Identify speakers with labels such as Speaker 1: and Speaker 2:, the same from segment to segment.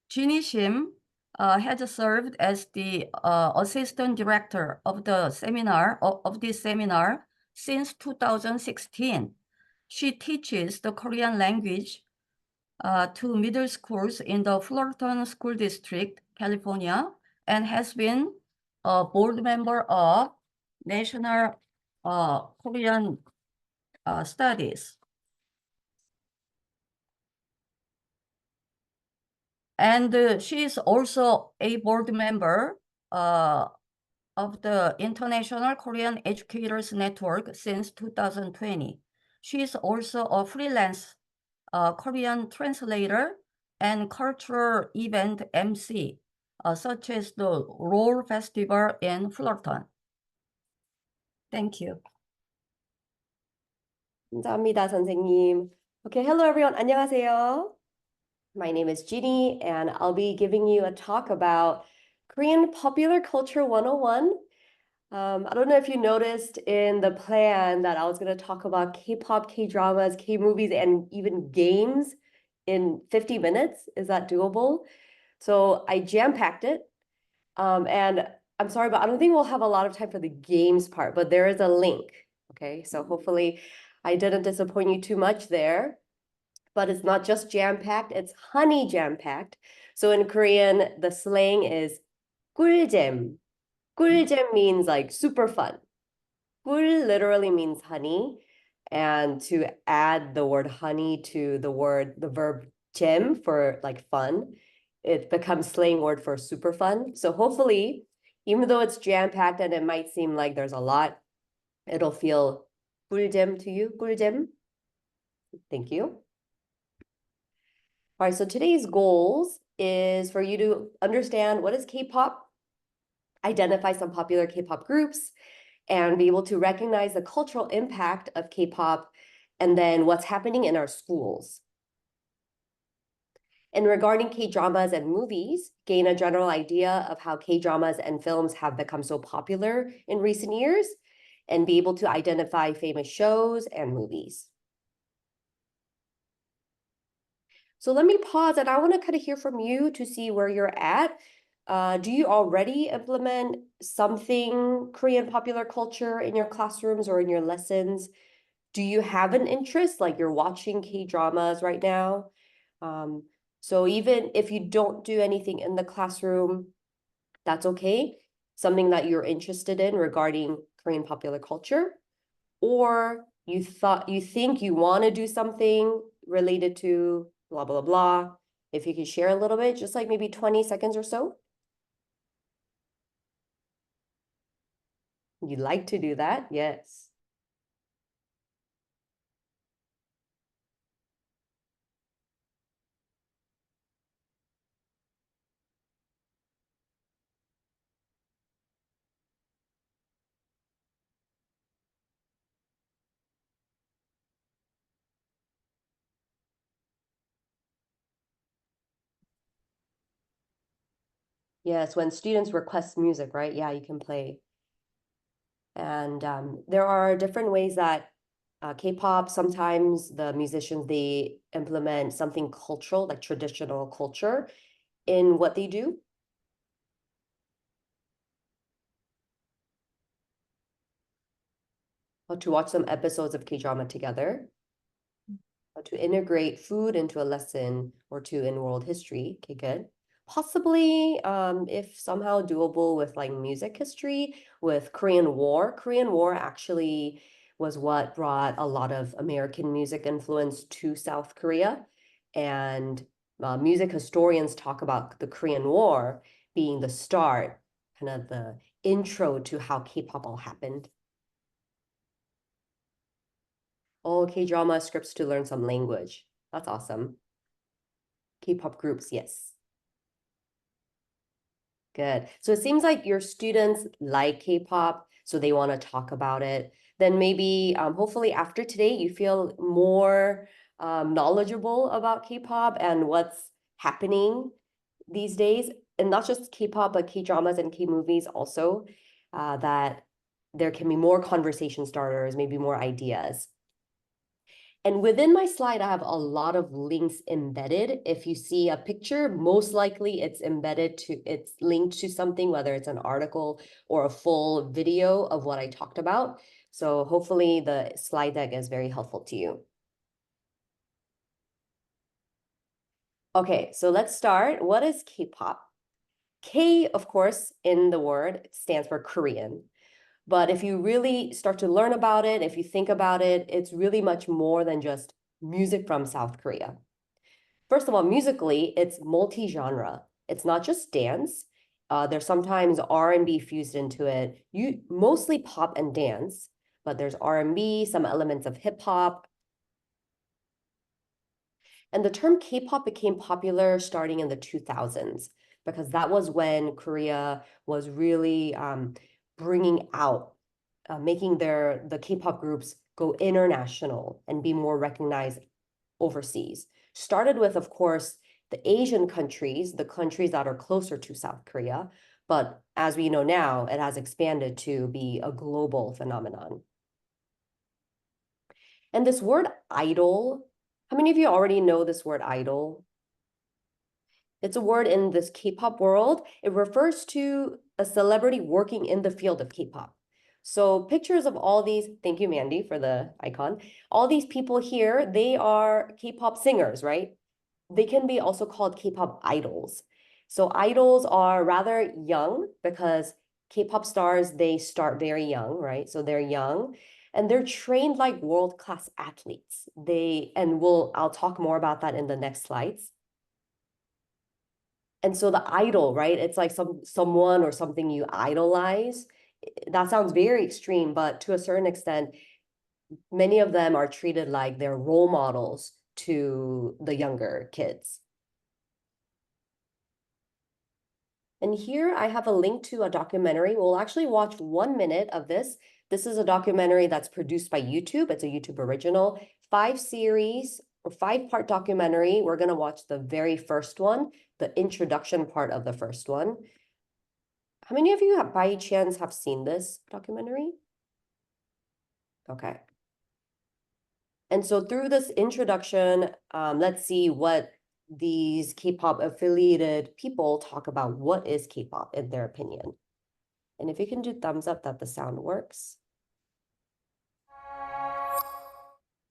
Speaker 1: Jini Shim has served as the assistant director of the seminar of this seminar since 2016. She teaches the Korean language to middle schools in the Fullerton School District, California, and has been a board member of National Korean Studies. And she is also a board member of the International Korean Educators Network since 2020. She is also a freelance Korean translator and cultural event MC, such as the Roll Festival in Fullerton. Thank you.
Speaker 2: 감사합니다, 선생님. Okay, hello everyone. 안녕하세요. My name is Jini, and I'll be giving you a talk about Korean Popular Culture 101. I don't know if you noticed in the plan that I was going to talk about K-pop, K-dramas, K-movies, and even games in 50 minutes. Is that doable? So I jam-packed it. And I'm sorry, but I don't think we'll have a lot of time for the games part, but there is a link. Okay, so hopefully I didn't disappoint you too much there. But it's not just jam-packed, it's honey jam-packed. So in Korean, the slang is 꿀잼. 꿀잼 means like super fun. 꿀 literally means honey. And to add the word honey to the verb 잼 for like fun, it becomes slang word for super fun. So hopefully, even though it's jam-packed and it might seem like there's a lot, it'll feel 꿀잼 to you, 꿀잼. Thank you. All right, so today's goals is for you to understand what is K-pop, identify some popular K-pop groups, and be able to recognize the cultural impact of K-pop, and then what's happening in our schools. And regarding K-dramas and movies, gain a general idea of how K-dramas and films have become so popular in recent years, and be able to identify famous shows and movies. So let me pause, and I want to kind of hear from you to see where you're at. Do you already implement something Korean popular culture in your classrooms or in your lessons? Do you have an interest, like you're watching K-dramas right now? So even if you don't do anything in the classroom, that's okay. Something that you're interested in regarding Korean popular culture, or you think you want to do something related to blah, blah, blah. If you could share a little bit, just like maybe 20 seconds or so. You'd like to do that? Yes. Yes, when students request music, right? Yeah, you can play. And there are different ways that K-pop, sometimes the musicians, they implement something cultural, like traditional culture in what they do. Or to watch some episodes of K-drama together. Or to integrate food into a lesson or two in world history. Okay, good. Possibly, if somehow doable with like music history, with Korean War. Korean War actually was what brought a lot of American music influence to South Korea. And music historians talk about the Korean War being the start, kind of the intro to how K-pop all happened. Oh, K-drama scripts to learn some language. That's awesome. K-pop groups, yes. Good. So it seems like your students like K-pop, so they want to talk about it. Then maybe, hopefully after today, you feel more knowledgeable about K-pop and what's happening these days. And not just K-pop, but K-dramas and K-movies also, that there can be more conversation starters, maybe more ideas. And within my slide, I have a lot of links embedded. If you see a picture, most likely it's it's linked to something, whether it's an article or a full video of what I talked about. So hopefully the slide deck is very helpful to you. Okay, so let's start. What is K-pop? K, of course, in the word stands for Korean. But if you really start to learn about it, if you think about it, it's really much more than just music from South Korea. First of all, musically, it's multi-genre. It's not just dance. There's sometimes R&B fused into it. Mostly pop and dance, but there's R&B, some elements of hip hop. And the term K-pop became popular starting in the 2000s because that was when Korea was really bringing out, making the K-pop groups go international and be more recognized overseas. Started with, of course, the Asian countries, the countries that are closer to South Korea. But as we know now, it has expanded to be a global phenomenon. And this word idol, how many of you already know this word idol? It's a word in this K-pop world. It refers to a celebrity working in the field of K-pop. So pictures of all these, thank you, Mandy, for the icon. All these people here, they are K-pop singers, right? They can be also called K-pop idols. So idols are rather young because K-pop stars, they start very young, right? So they're young and they're trained like world-class athletes. I'll talk more about that in the next slides. And so the idol, right? It's like someone or something you idolize. That sounds very extreme, but to a certain extent, many of them are treated like they're role models to the younger kids. And here I have a link to a documentary. We'll actually watch 1 minute of this. This is a documentary that's produced by YouTube. It's a YouTube original, 5-part documentary. We're going to watch the very first one, the introduction part of the first one. How many of you by chance have seen this documentary? Okay. And so through this introduction, let's see what these K-pop affiliated people talk about what is K-pop in their opinion. And if you can do thumbs up that the sound works.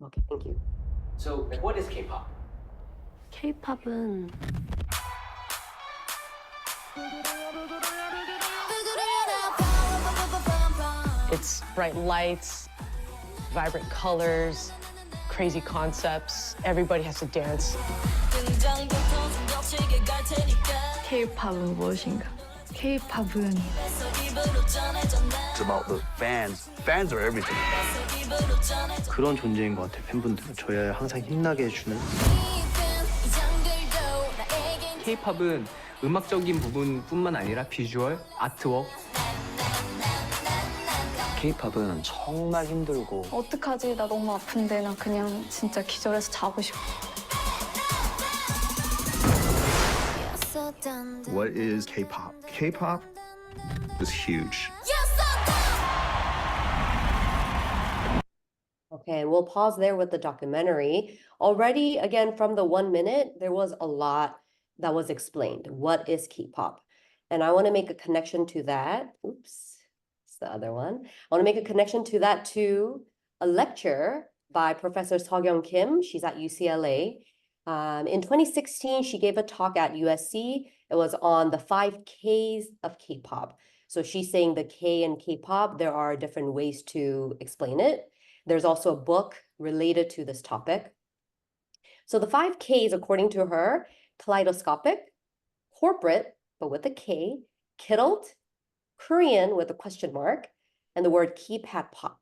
Speaker 2: Okay, thank you.
Speaker 3: So, what is K-pop?
Speaker 4: K-팝은 it's bright lights, vibrant colors, crazy concepts. Everybody has to dance.
Speaker 5: K-팝은 무엇인가? K-팝은
Speaker 6: It's about the fans. Fans are everything.
Speaker 3: 그런 존재인 것 같아요, 팬분들은. 저희 항상 힘나게 해주는.
Speaker 7: K-팝은 음악적인 부분뿐만 아니라 비주얼, 아트워크.
Speaker 6: K-팝은 정말 힘들고
Speaker 5: 어떡하지? 나 너무 아픈데 나 그냥 진짜 기절해서 자고 싶어.
Speaker 6: What is K-pop? K-pop is huge.
Speaker 2: Okay, we'll pause there with the documentary. Already, again, from the 1 minute, there was a lot that was explained. What is K-pop? And I want to make a connection to that. Oops, it's the other one. I want to make a connection to that to a lecture by Professor Seogyung Kim. She's at UCLA. In 2016, she gave a talk at USC. It was on the 5 Ks of K-pop. So she's saying the K in K-pop, there are different ways to explain it. There's also a book related to this topic. So the 5 Ks, according to her, kaleidoscopic, corporate, but with a K, kiddled, Korean with a question mark, and the word keypad pop.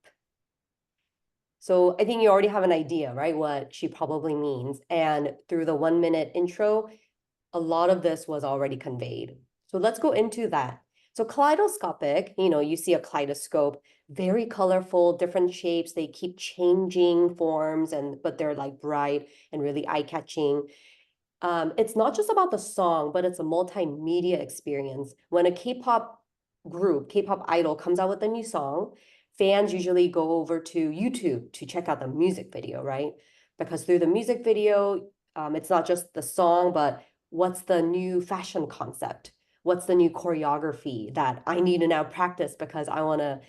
Speaker 2: So I think you already have an idea, right, what she probably means. And through the 1 minute intro, a lot of this was already conveyed. So let's go into that. So kaleidoscopic, you see a kaleidoscope, very colorful, different shapes. They keep changing forms, but they're like bright and really eye-catching. It's not just about the song, but it's a multimedia experience. When a K-pop group, K-pop idol comes out with a new song, fans usually go over to YouTube to check out the music video, right? because through the music video, it's not just the song, but what's the new fashion concept? What's the new choreography that I need to now practice because I want to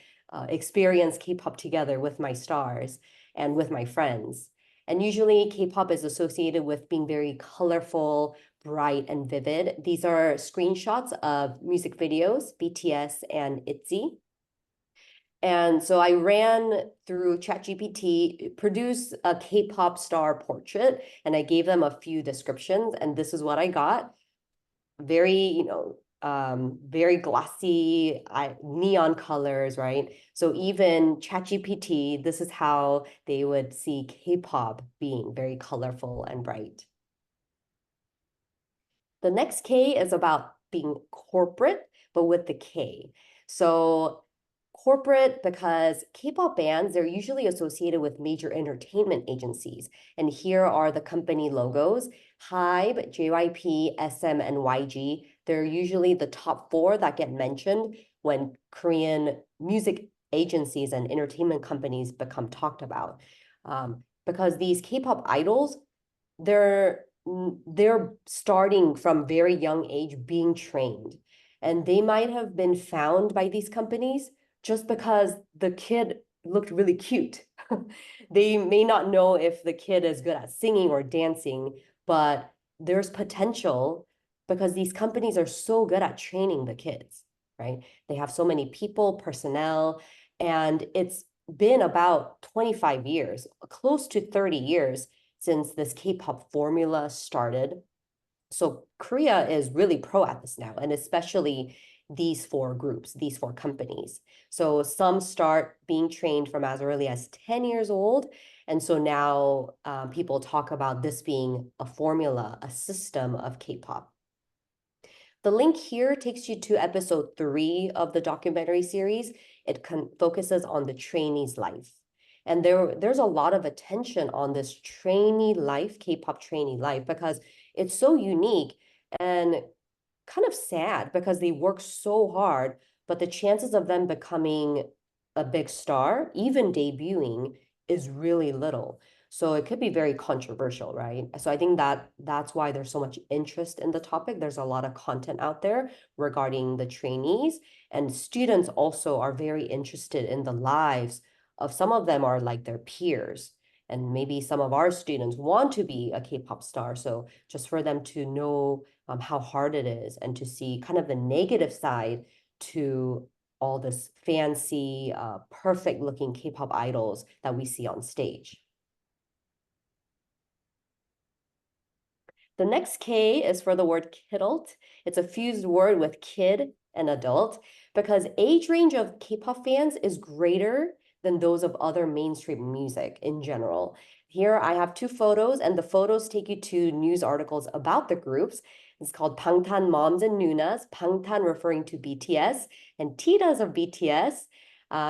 Speaker 2: experience K-pop together with my stars and with my friends. And usually K-pop is associated with being very colorful, bright, and vivid. These are screenshots of music videos, BTS and ITZY. And so I ran through ChatGPT, produced a K-pop star portrait, and I gave them a few descriptions, and this is what I got. Very, very glossy, neon colors, right? So even ChatGPT, this is how they would see K-pop being very colorful and bright. The next K is about being corporate, but with the K. So corporate, because K-pop bands, they're usually associated with major entertainment agencies. And here are the company logos: HYBE, JYP, SM, and YG. They're usually the top 4 that get mentioned when Korean music agencies and entertainment companies become talked about. Because these K-pop idols, they're starting from very young age being trained. And they might have been found by these companies just because the kid looked really cute. They may not know if the kid is good at singing or dancing, but there's potential because these companies are so good at training the kids, right? They have so many people, personnel, and it's been about 25 years, close to 30 years since this K-pop formula started. So Korea is really pro at this now, and especially these 4 groups, these 4 companies. So some start being trained from as early as 10 years old. And so now people talk about this being a formula, a system of K-pop. The link here takes you to episode 3 of the documentary series. It focuses on the trainee's life. And there's a lot of attention on this trainee life, K-pop trainee life, because it's so unique and kind of sad because they work so hard, but the chances of them becoming a big star, even debuting, is really little. So it could be very controversial, right? So I think that's why there's so much interest in the topic. There's a lot of content out there regarding the trainees, and students also are very interested in the lives of some of them are like their peers. And maybe some of our students want to be a K-pop star. So just for them to know how hard it is and to see kind of the negative side to all this fancy, perfect looking K-pop idols that we see on stage. The next K is for the word kidult. It's a fused word with kid and adult because age range of K-pop fans is greater than those of other mainstream music in general. Here I have 2 photos, and the photos take you to news articles about the groups. It's called Bangtan Moms and Nunas, Bangtan referring to BTS, and Titas of BTS.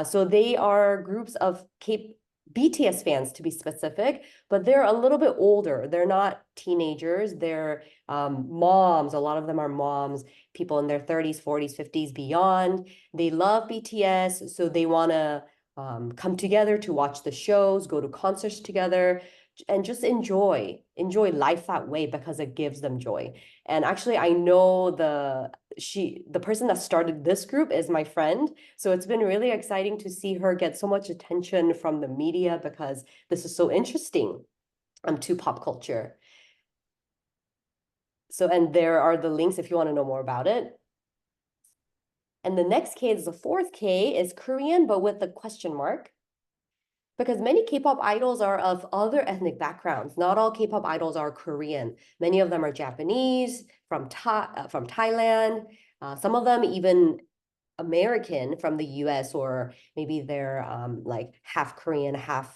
Speaker 2: So they are groups of BTS fans, to be specific, but they're a little bit older. They're not teenagers. They're moms. A lot of them are moms, people in their 30s, 40s, 50s, beyond. They love BTS, so they want to come together to watch the shows, go to concerts together, and just enjoy life that way because it gives them joy. And actually, I know the person that started this group is my friend. So it's been really exciting to see her get so much attention from the media because this is so interesting to pop culture. So, and there are the links if you want to know more about it. And the next K is the 4th K is Korean, but with a question mark. Because many K-pop idols are of other ethnic backgrounds. Not all K-pop idols are Korean. Many of them are Japanese, from Thailand. Some of them even American from the US, or maybe they're like half Korean, half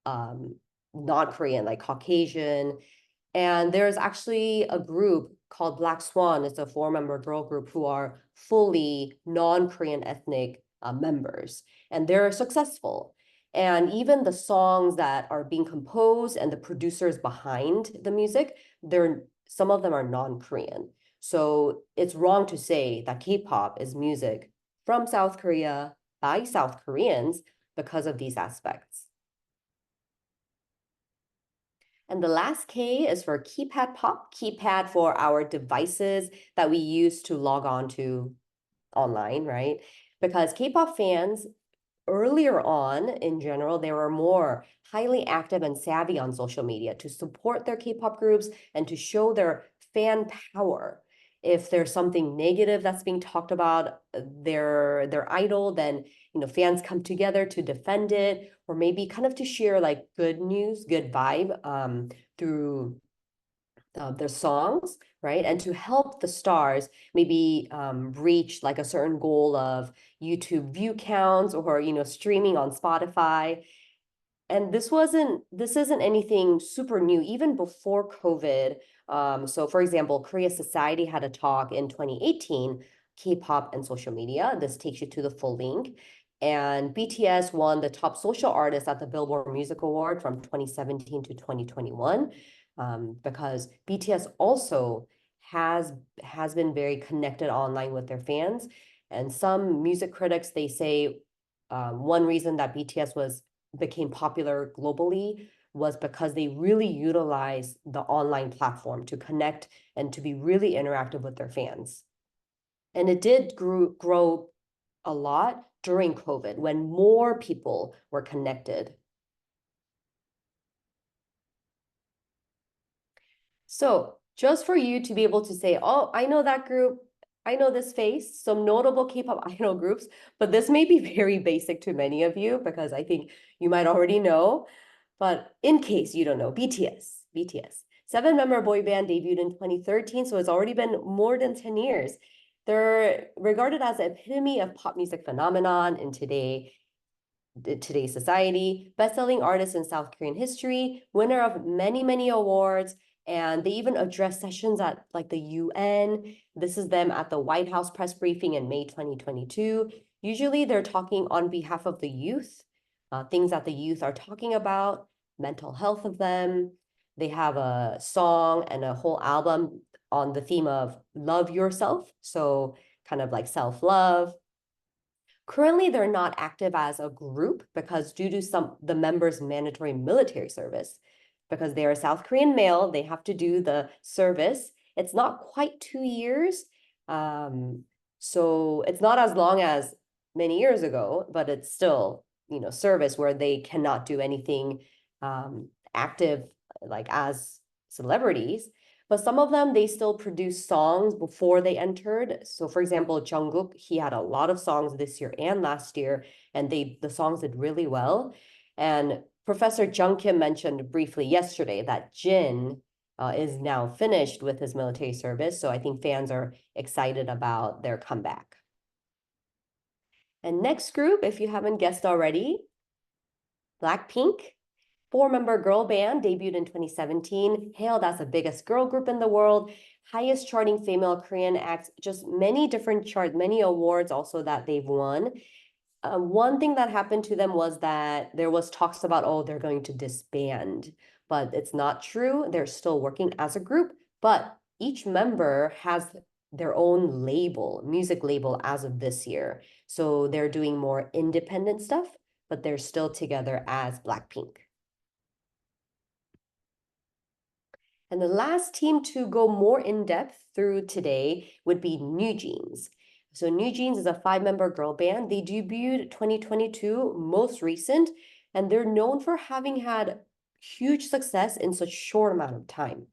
Speaker 2: not Korean, like Caucasian. And there's actually a group called Black Swan. It's a 4-member girl group who are fully non-Korean ethnic members, and they're successful. And even the songs that are being composed and the producers behind the music, some of them are non-Korean. So it's wrong to say that K-pop is music from South Korea by South Koreans because of these aspects. And the last K is for keypad pop, keypad for our devices that we use to log on to online, right? Because K-pop fans earlier on, in general, they were more highly active and savvy on social media to support their K-pop groups and to show their fan power. If there's something negative that's being talked about their idol, then fans come together to defend it, or maybe kind of to share like good news, good vibe through their songs, right? And to help the stars maybe reach like a certain goal of YouTube view counts or streaming on Spotify. And this isn't anything super new, even before COVID. So for example, Korea Society had a talk in 2018, K-pop and social media. This takes you to the full link. And BTS won the top social artist at the Billboard Music Award from 2017 to 2021, because BTS also has been very connected online with their fans. And some music critics, they say one reason that BTS became popular globally was because they really utilized the online platform to connect and to be really interactive with their fans. And it did grow a lot during COVID when more people were connected. So just for you to be able to say, oh, I know that group, I know this face, some notable K-pop idol groups, but this may be very basic to many of you because I think you might already know. But in case you don't know, BTS, 7-member boy band debuted in 2013, so it's already been more than 10 years. They're regarded as the epitome of pop music phenomenon in today's society, best-selling artist in South Korean history, winner of many, many awards, and they even address sessions at like the UN. This is them at the White House press briefing in May 2022. Usually they're talking on behalf of the youth, things that the youth are talking about, mental health of them. They have a song and a whole album on the theme of love yourself, so kind of like self-love. Currently, they're not active as a group because due to the members' mandatory military service, because they are South Korean male, they have to do the service. It's not quite 2 years. So it's not as long as many years ago, but it's still, service where they cannot do anything active like as celebrities. But some of them, they still produce songs before they entered. So for example, Jungkook, he had a lot of songs this year and last year, and the songs did really well. And Professor Jung Kim mentioned briefly yesterday that Jin is now finished with his military service. So I think fans are excited about their comeback. And next group, if you haven't guessed already, Blackpink. 4-member girl band debuted in 2017, hailed as the biggest girl group in the world, highest charting female Korean acts, just many different charts, many awards also that they've won. One thing that happened to them was that there was talks about, oh, they're going to disband, but it's not true. They're still working as a group, but each member has their own label, music label as of this year. So they're doing more independent stuff, but they're still together as Blackpink. And the last team to go more in depth through today would be New Jeans. So New Jeans is a 5-member girl band. They debuted 2022, most recent, and they're known for having had huge success in such short amount of time.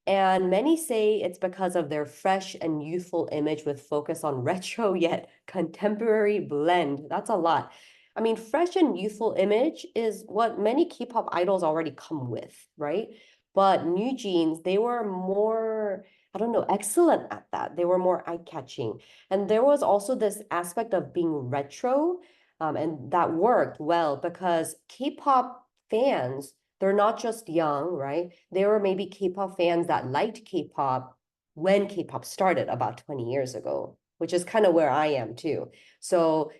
Speaker 2: And many say it's because of their fresh and youthful image with focus on retro yet contemporary blend. That's a lot. I mean, fresh and youthful image is what many K-pop idols already come with, right? But New Jeans, they were more, I don't know, excellent at that. They were more eye-catching. And there was also this aspect of being retro, and that worked well because K-pop fans, they're not just young, right? They were maybe K-pop fans that liked K-pop when K-pop started about 20 years ago, which is kind of where I am too. So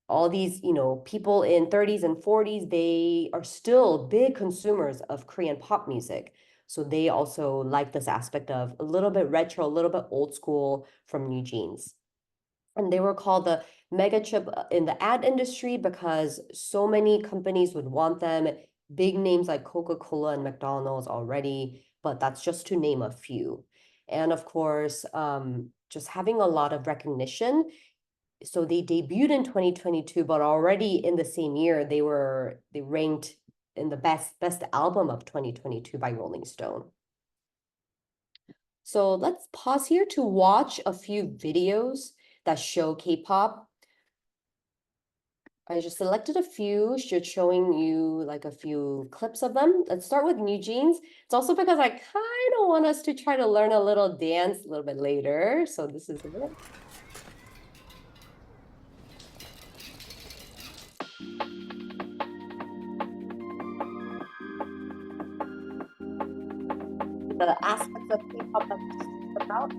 Speaker 2: all these, people in 30s and 40s, they are still big consumers of Korean pop music. So they also like this aspect of a little bit retro, a little bit old school from New Jeans. And they were called the mega chip in the ad industry because so many companies would want them big names like Coca-Cola and McDonald's already, but that's just to name a few. And of course, just having a lot of recognition. So they debuted in 2022, but already in the same year, they ranked in the best album of 2022 by Rolling Stone. So let's pause here to watch a few videos that show K-pop. I just selected a few, just showing you like a few clips of them. Let's start with New Jeans. It's also because I kind of want us to try to learn a little dance a little bit later. So this is it. The aspects of K-pop that we talked about.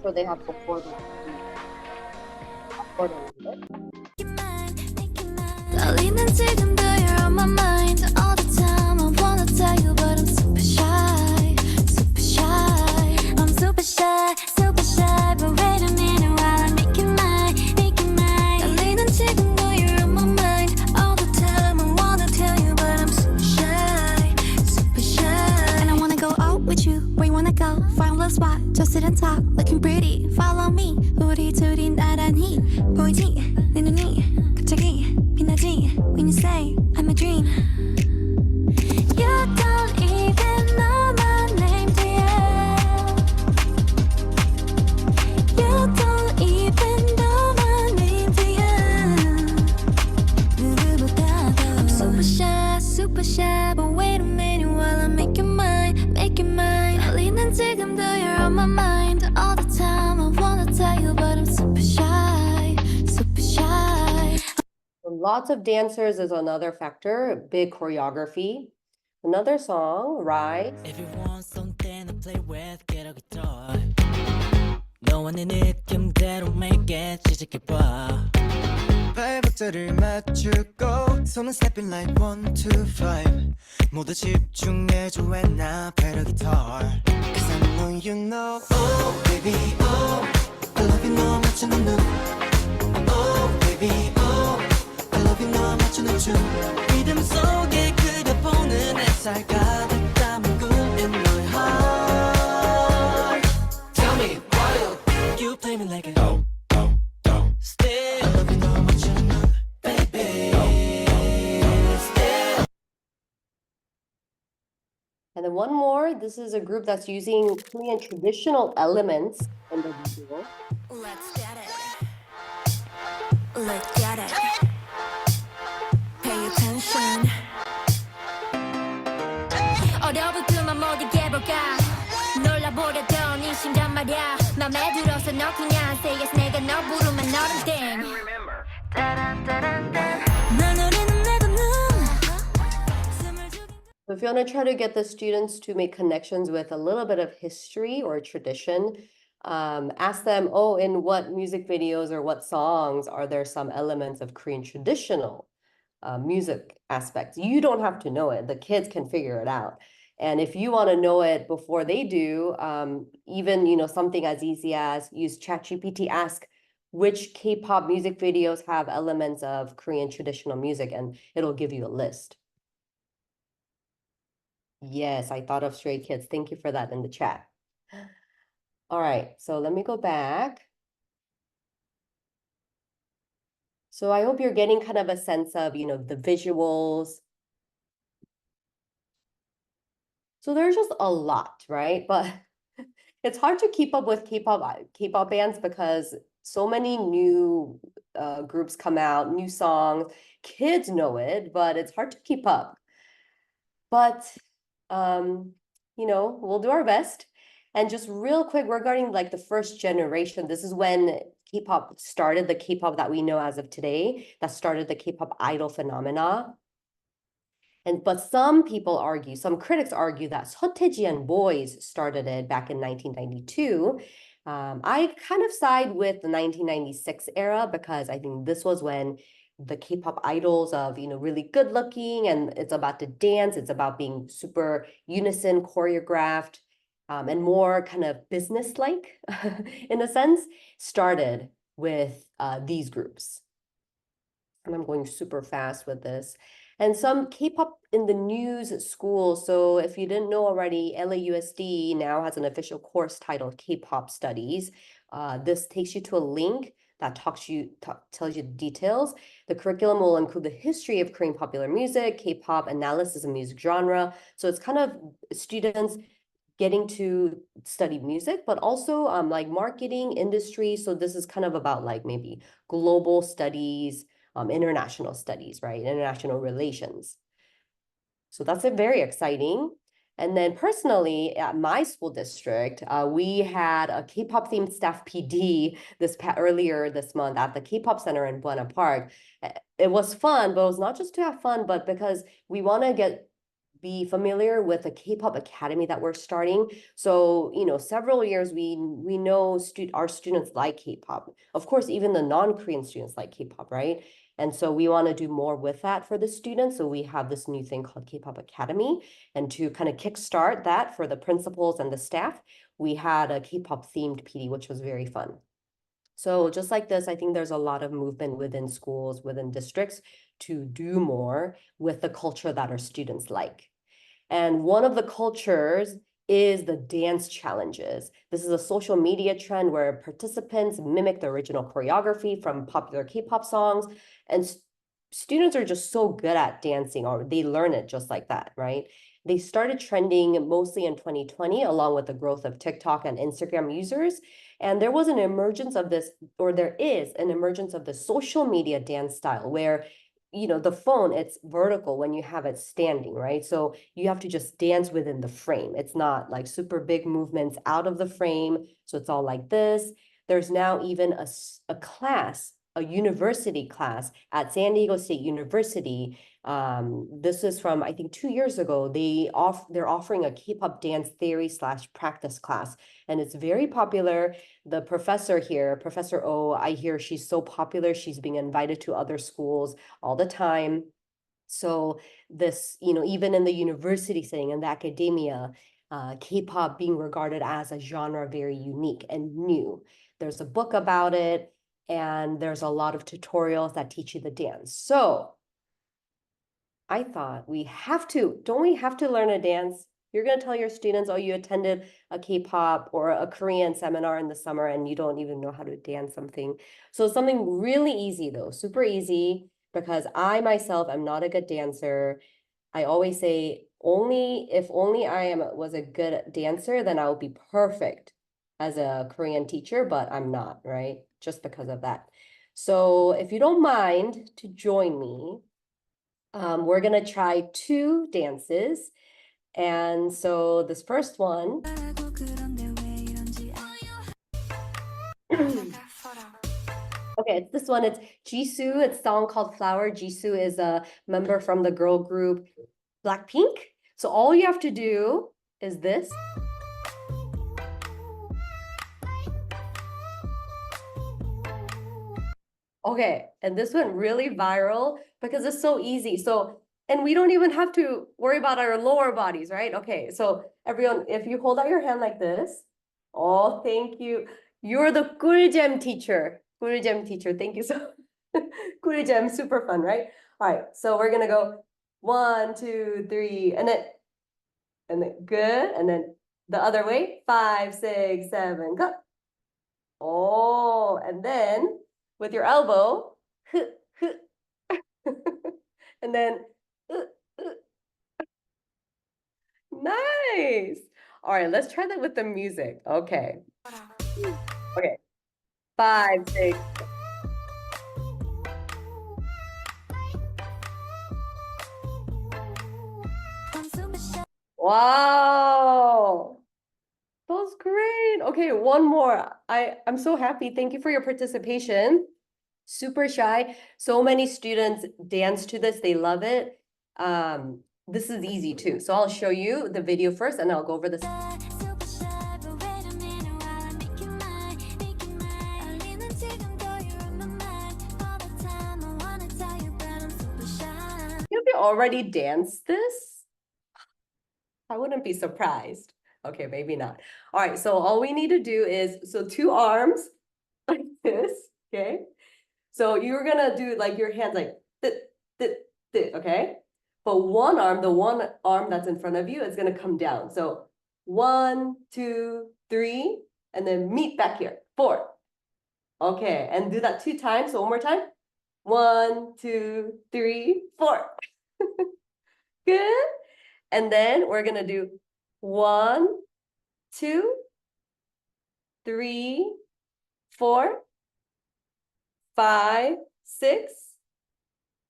Speaker 2: So they have before
Speaker 8: 떨리는 지금도 you're on my mind all the time. I wanna tell you but I'm super shy, super shy. I'm super shy, super shy. But wait a minute while I make it mine, make it mine. 떨리는 지금도 you're on my mind all the time. I wanna tell you but I'm super shy, super shy. And I wanna go out with you. Where you wanna go? Find a little spot, just sit and talk, looking pretty. Follow me. 우리 둘이 나란히 보이지? 내 눈이 갑자기 빛나지? When you say I'm a dream. You don't even know my name, dear. You don't even know my name, dear. 누구보다도 I'm super shy, but wait a minute while I make it mine, make it mine. 떨리는 지금도 you're on my mind all the time. I wanna tell you but I'm super shy, super shy.
Speaker 2: Lots of dancers is another factor, big choreography. Another song, Rise.
Speaker 9: Everyone something to play with, get a guitar. 너와 내 느낌대로 make it 시작해봐. 발박자를 맞추고 손은 stepping like 1, 2, 5. 모두 집중해줘 when I play the guitar. Cause I know you know. Oh baby, oh I love you 너 맞추는 눈. Oh baby, oh I love you 너 맞추는 춤. 리듬 속에 그려보는 햇살 가득 담은 꿈 in my heart. Tell me why you play me like a still. I love you 너 맞추는 눈, baby. Still.
Speaker 2: And then one more, this is a group that's using Korean traditional elements in the video.
Speaker 8: Let's get it. Let's get it. Pay attention. 어려부터만 모두 깨볼까. 놀라보려던 이 심장 말야. 맘에 들어서 너 그냥 say yes. 내가 너 부르면 너는 땡. 널 노리는 내 걷는.
Speaker 2: So if you want to try to get the students to make connections with a little bit of history or tradition, ask them, oh, in what music videos or what songs are there some elements of Korean traditional music aspects? You don't have to know it. The kids can figure it out. And if you want to know it before they do, even, you know, something as easy as use ChatGPT, ask which K-pop music videos have elements of Korean traditional music, and it'll give you a list. Yes, I thought of Stray Kids. Thank you for that in the chat. All right, so let me go back. So I hope you're getting kind of a sense of, you know, the visuals. So there's just a lot, right? But it's hard to keep up with K-pop bands because so many new groups come out, new songs. Kids know it, but it's hard to keep up. But you know, we'll do our best. And just real quick regarding like the first generation, this is when K-pop started, the K-pop that we know as of today, that started the K-pop idol phenomena. But some people argue, some critics argue that Seotaejian Boys started it back in 1992. I kind of side with the 1996 era because I think this was when the K-pop idols of, really good looking and it's about to dance, it's about being super unison, choreographed, and more kind of business-like in a sense, started with these groups. And I'm going super fast with this. And some K-pop in the news school. So if you didn't know already, LAUSD now has an official course titled K-pop Studies. This takes you to a link that tells you the details. The curriculum will include the history of Korean popular music, K-pop, analysis of music genre. So it's kind of students getting to study music, but also like marketing, industry. So this is kind of about like maybe global studies, international studies, right? International relations. So that's a very exciting. And then personally, at my school district, we had a K-pop themed staff PD earlier this month at the K-pop Center in Buena Park. It was fun, but it was not just to have fun, but because we want to be familiar with the K-pop academy that we're starting. So, several years we know our students like K-pop. Of course, even the non-Korean students like K-pop, right? And so we want to do more with that for the students. So we have this new thing called K-pop Academy. And to kind of kickstart that for the principals and the staff, we had a K-pop themed PD, which was very fun. So just like this, I think there's a lot of movement within schools, within districts to do more with the culture that our students like. And one of the cultures is the dance challenges. This is a social media trend where participants mimic the original choreography from popular K-pop songs. And students are just so good at dancing, or they learn it just like that, right? They started trending mostly in 2020, along with the growth of TikTok and Instagram users. And there was an emergence of this, or there is an emergence of the social media dance style where the phone, it's vertical when you have it standing, right? So you have to just dance within the frame. It's not like super big movements out of the frame. So it's all like this. There's now even a class, a university class at San Diego State University. This is from, I think, 2 years ago. They're offering a K-pop dance theory / practice class, and it's very popular. The professor here, Professor O, I hear she's so popular. She's being invited to other schools all the time. So this, even in the university setting, in the academia, K-pop being regarded as a genre very unique and new. There's a book about it, and there's a lot of tutorials that teach you the dance. So I thought don't we have to learn a dance? You're going to tell your students, oh, you attended a K-pop or a Korean seminar in the summer and you don't even know how to dance something. So something really easy though, super easy, because I myself am not a good dancer. I always say, if only I was a good dancer, then I would be perfect as a Korean teacher, but I'm not, right? Just because of that. So if you don't mind to join me, we're gonna try 2 dances. And so this first one, okay, it's this one. It's Jisoo. It's a song called Flower. Jisoo is a member from the girl group Blackpink. So all you have to do is this. Okay, and this went really viral because it's so easy. And we don't even have to worry about our lower bodies, right? Okay, so everyone, if you hold out your hand like this, oh, thank you. You're the 꿀잼 teacher. 꿀잼 teacher, thank you so 꿀잼, super fun, right? All right, so we're gonna go 1, 2, 3, and then good, and then the other way, 5, 6, 7, go. Oh, and then with your elbow, and then, nice. All right, let's try that with the music. Okay. Okay. 5, 6. Wow. That was great. Okay, one more. I'm so happy. Thank you for your participation. Super shy. So many students dance to this. They love it. This is easy too. So I'll show you the video first and I'll go over this. of you already danced this? I wouldn't be surprised. Okay, maybe not. All right, so all we need to do is, so two arms like this, okay? So you're gonna do like your hands like th, th, th, okay? But one arm, the one arm that's in front of you is gonna come down. So 1, 2, 3, and then meet back here, 4. Okay, and do that 2 times. So one more time. 1, 2, 3, 4. Good. And then we're gonna do 1, 2, 3, 4, 5, 6,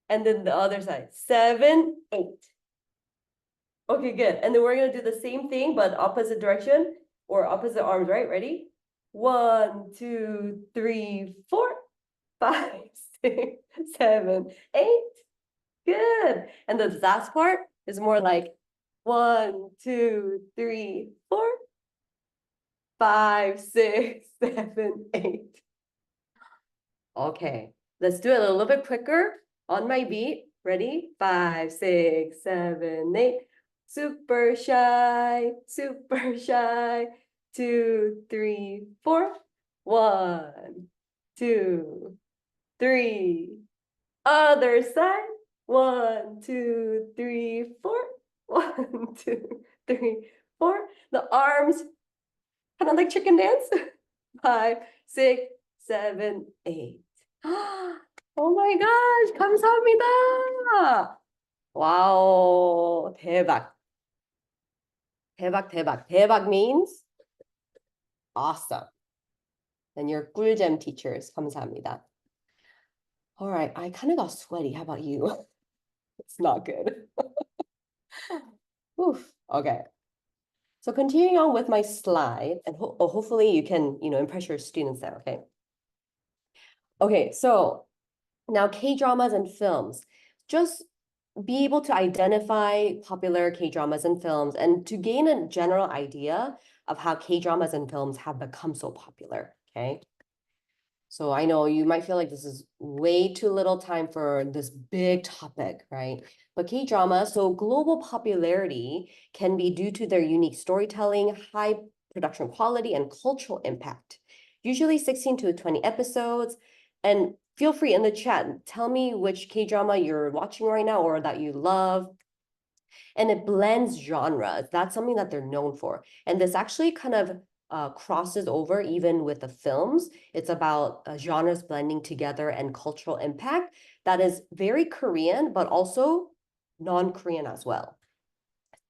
Speaker 2: and then the other side, 7, 8. Okay, good. And then we're gonna do the same thing, but opposite direction or opposite arms, right? Ready? 1, 2, 3, 4, 5, 6, 7, 8. Good. And the last part is more like 1, 2, 3, 4, 5, 6, 7, 8. Okay, let's do it a little bit quicker on my beat. Ready? 5, 6, 7, 8. Super shy, super shy. 2, 3, 4. 1, 2, 3. Other side. 1, 2, 3, 4. 1, 2, 3, 4. The arms, kind of like chicken dance. 5, 6, 7, 8. Oh my gosh, 감사합니다. Wow, 대박. 대박, 대박. 대박 means awesome. And you're 꿀잼 teachers. 감사합니다. All right, I kind of got sweaty. How about you? It's not good. Oof. Okay. So continuing on with my slide, and hopefully you can, impress your students there, okay? Okay, so now K-dramas and films. Just be able to identify popular K-dramas and films and to gain a general idea of how K-dramas and films have become so popular, okay? So I know you might feel like this is way too little time for this big topic, right? But K-drama, so global popularity can be due to their unique storytelling, high production quality, and cultural impact. Usually 16 to 20 episodes. And feel free in the chat, tell me which K-drama you're watching right now or that you love. And it blends genres. That's something that they're known for. And this actually kind of crosses over even with the films. It's about genres blending together and cultural impact that is very Korean, but also non-Korean as well.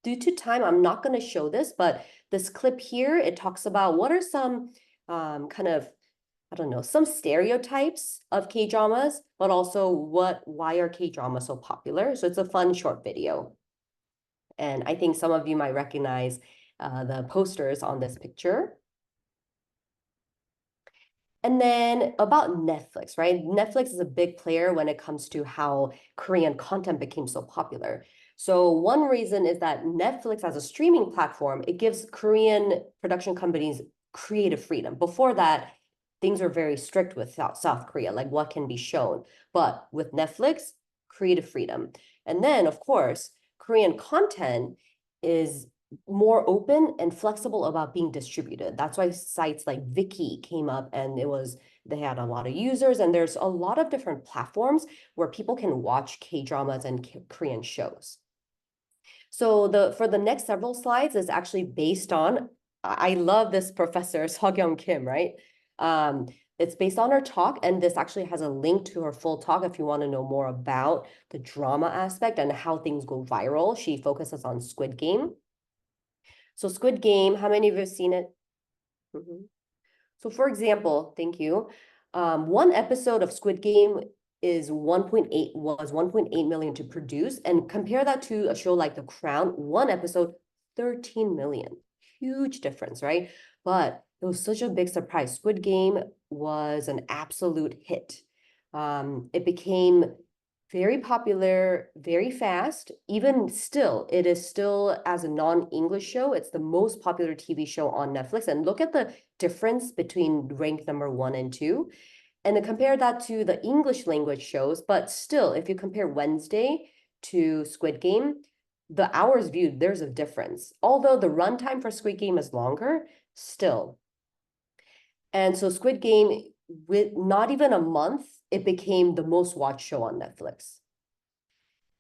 Speaker 2: Due to time, I'm not going to show this, but this clip here, it talks about what are some kind of, I don't know, some stereotypes of K-dramas, but also why are K-dramas so popular? So it's a fun short video. And I think some of you might recognize the posters on this picture. And then about Netflix, right? Netflix is a big player when it comes to how Korean content became so popular. So one reason is that Netflix as a streaming platform, it gives Korean production companies creative freedom. Before that, things were very strict with South Korea, like what can be shown. But with Netflix, creative freedom. And then, of course, Korean content is more open and flexible about being distributed. That's why sites like Viki came up and they had a lot of users, and there's a lot of different platforms where people can watch K-dramas and Korean shows. So for the next several slides is actually based on, I love this professor, Seogyung Kim, right? It's based on her talk, and this actually has a link to her full talk if you want to know more about the drama aspect and how things go viral. She focuses on Squid Game. So Squid Game, how many of you have seen it? So for example, thank you. One episode of Squid Game was 1.8 million to produce, and compare that to a show like The Crown, one episode, 13 million. Huge difference, right? But it was such a big surprise. Squid Game was an absolute hit. It became very popular, very fast. Even still, it is still, as a non-English show, it's the most popular TV show on Netflix. And look at the difference between ranked number 1 and 2. And then compare that to the English language shows. But still, if you compare Wednesday to Squid Game, the hours viewed, there's a difference. Although the runtime for Squid Game is longer, still. And so Squid Game, with not even a month, it became the most watched show on Netflix.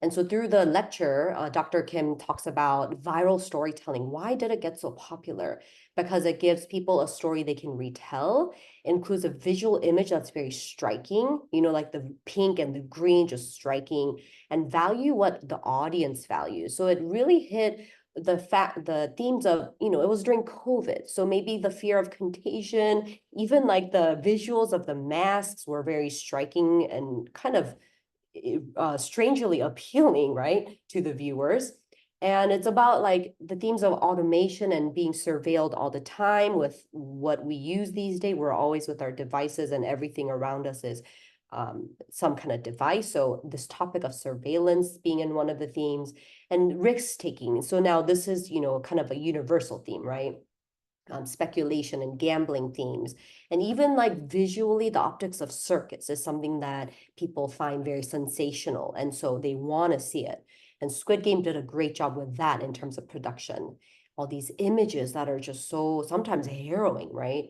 Speaker 2: And so through the lecture, Dr. Kim talks about viral storytelling. Why did it get so popular? Because it gives people a story they can retell, includes a visual image that's very striking, you know, like the pink and the green, just striking, and value what the audience values. So it really hit the themes of, you know, it was during COVID. So maybe the fear of contagion, even like the visuals of the masks were very striking and kind of strangely appealing, right, to the viewers. And it's about like the themes of automation and being surveilled all the time with what we use these days. We're always with our devices and everything around us is some kind of device. So this topic of surveillance being in one of the themes and risk taking. So now this is, you know, kind of a universal theme, right? Speculation and gambling themes. And even like visually, the optics of circuits is something that people find very sensational. And so they want to see it. And Squid Game did a great job with that in terms of production. All these images that are just so sometimes harrowing, right?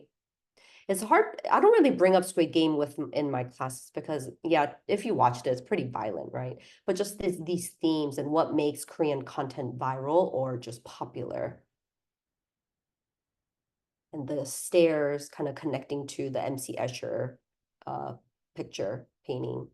Speaker 2: It's hard. I don't really bring up Squid Game in my classes because, yeah, if you watched it, it's pretty violent, right? But just these themes and what makes Korean content viral or just popular. And the stairs kind of connecting to the MC Escher picture painting.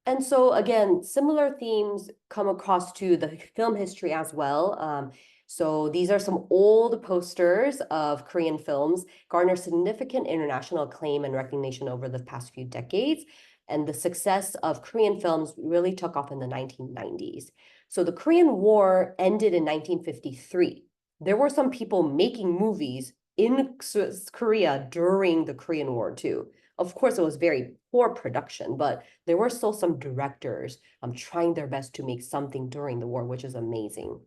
Speaker 2: And so again, similar themes come across to the film history as well. So these are some old posters of Korean films, garner significant international acclaim and recognition over the past few decades. And the success of Korean films really took off in the 1990s. So the Korean War ended in 1953. There were some people making movies in Korea during the Korean War too. Of course, it was very poor production, but there were still some directors trying their best to make something during the war, which is amazing.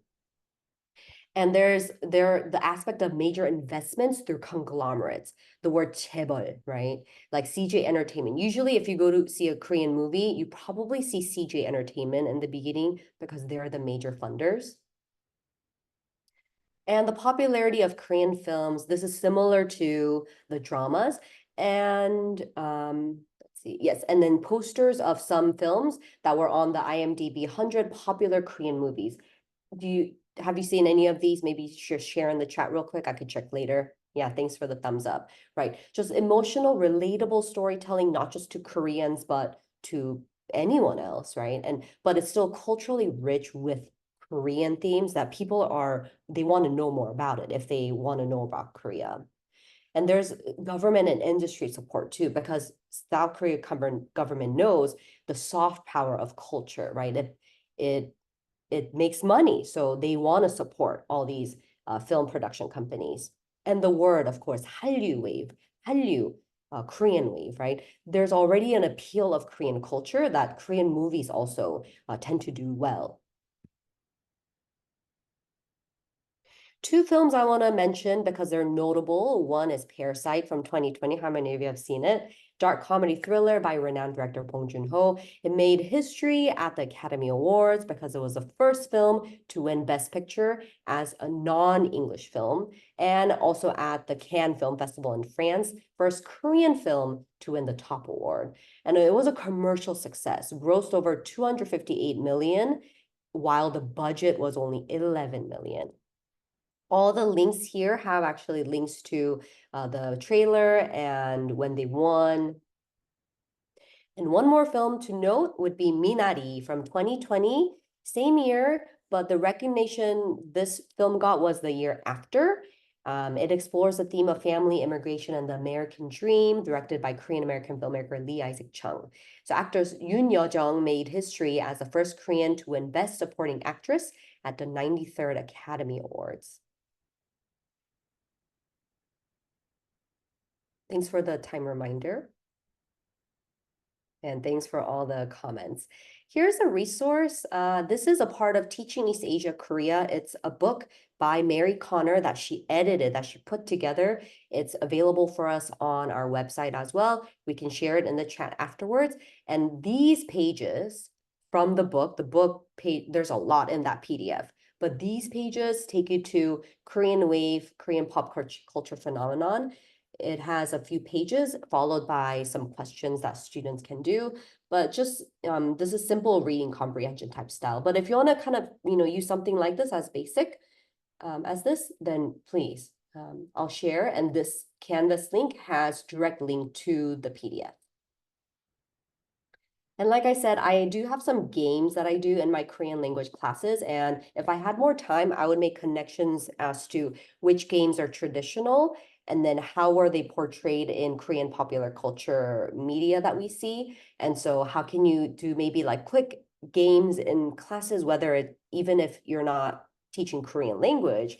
Speaker 2: And there's the aspect of major investments through conglomerates, the word chaebol, right? Like CJ Entertainment. Usually if you go to see a Korean movie, you probably see CJ Entertainment in the beginning because they're the major funders. And the popularity of Korean films, this is similar to the dramas. And let's see, yes, and then posters of some films that were on the IMDb 100 popular Korean movies. Have you seen any of these? Maybe share in the chat real quick. I could check later. Yeah, thanks for the thumbs up. Right, just emotional, relatable storytelling, not just to Koreans, but to anyone else, right? But it's still culturally rich with Korean themes that people they want to know more about it if they want to know about Korea. And there's government and industry support too, because South Korea government knows the soft power of culture, right? It makes money, so they want to support all these film production companies. And the word, of course, Hallyu wave, Hallyu, Korean wave, right? There's already an appeal of Korean culture that Korean movies also tend to do well. Two films I want to mention because they're notable. One is Parasite from 2020. How many of you have seen it? Dark comedy thriller by renowned director Bong Joon-ho. It made history at the Academy Awards because it was the first film to win Best Picture as a non-English film, and also at the Cannes Film Festival in France, first Korean film to win the top award. And it was a commercial success, grossed over 258 million, while the budget was only 11 million. All the links here have actually links to the trailer and when they won. And one more film to note would be Minari from 2020, same year, but the recognition this film got was the year after. It explores the theme of family immigration and the American dream, directed by Korean-American filmmaker Lee Isaac Chung. So actress Yoon Yo-jung made history as the first Korean to win Best Supporting Actress at the 93rd Academy Awards. Thanks for the time reminder. And thanks for all the comments. Here's a resource. This is a part of Teaching East Asia Korea. It's a book by Mary Connor that she edited, that she put together. It's available for us on our website as well. We can share it in the chat afterwards. And these pages from the book page, there's a lot in that PDF, but these pages take you to Korean wave, Korean pop culture phenomenon. It has a few pages followed by some questions that students can do, but just this is simple reading comprehension type style. But if you want to kind of, use something like this as basic as this, then please, I'll share. And this Canvas link has direct link to the PDF. And like I said, I do have some games that I do in my Korean language classes. And if I had more time, I would make connections as to which games are traditional and then how are they portrayed in Korean popular culture media that we see. And so how can you do maybe like quick games in classes, even if you're not teaching Korean language,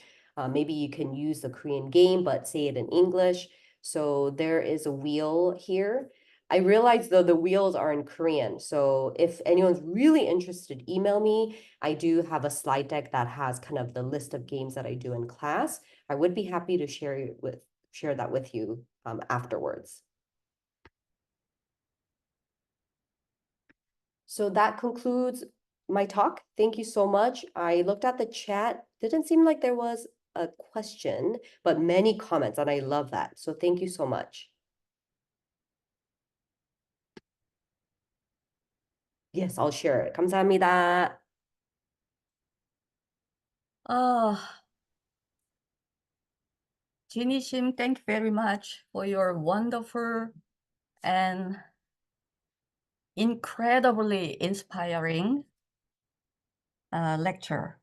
Speaker 2: maybe you can use the Korean game, but say it in English. So there is a wheel here. I realized though the wheels are in Korean. So if anyone's really interested, email me. I do have a slide deck that has kind of the list of games that I do in class. I would be happy to share that with you afterwards. So that concludes my talk. Thank you so much. I looked at the chat. Didn't seem like there was a question, but many comments, and I love that. So thank you so much. Yes, I'll share it. 감사합니다.
Speaker 1: Jini Shim, thank you very much for your wonderful and incredibly inspiring lecture.